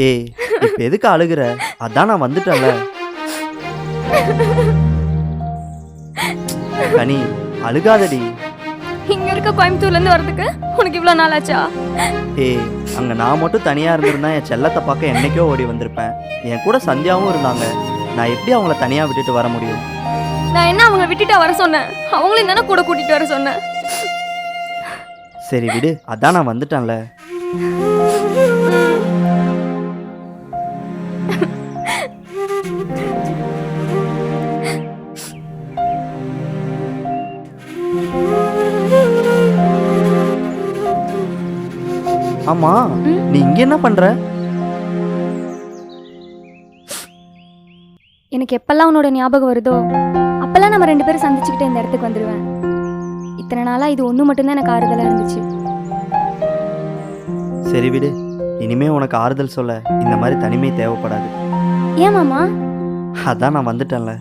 ஏய், இப்ப எதுக்கு அழுகுற? அதான் நான் வந்துட்டேன்ல. கனி, அழுகாதடி. இங்க இருக்க கோயம்புத்தூர்ல இருந்து வரதுக்கு உனக்கு இவ்வளவு நாள் ஆச்சா? ஏய், அங்க நான் மட்டும் தனியா இருந்திருந்தா என் செல்லத்தை பார்க்க என்னைக்கோ ஓடி வந்திருப்பேன். என் கூட சந்தியாவும் இருந்தாங்க. நான் எப்படி அவங்கள தனியா விட்டுட்டு வர முடியும்? நான் என்ன அவங்கள விட்டுட்டு வர சொன்னேன்? அவங்களையும் தானே கூட கூட்டிட்டு வர சொன்னேன். சரி விடு, அதான் நான் வந்துட்டேன்ல. ஆமா, நீ இங்க என்ன பண்ற? எனக்கு எப்பெல்லாம் உன்னோட ஞாபகம் வருதோ அப்பெல்லாம் நம்ம 2 பேரும் சந்திச்சுக்கிட்டு இந்த இடத்துக்கு வந்துடுவேன். இத்தனை நாளா இது ஒன்று மட்டும்தான் எனக்கு ஆறுதலாக இருந்துச்சு. சரி விடு, இனிமே உனக்கு ஆறுதல் சொல்ல இந்த மாதிரி தனிமை தேவைப்படாது. ஏன் மாமா? அதான் நான் வந்துட்டேன்ல.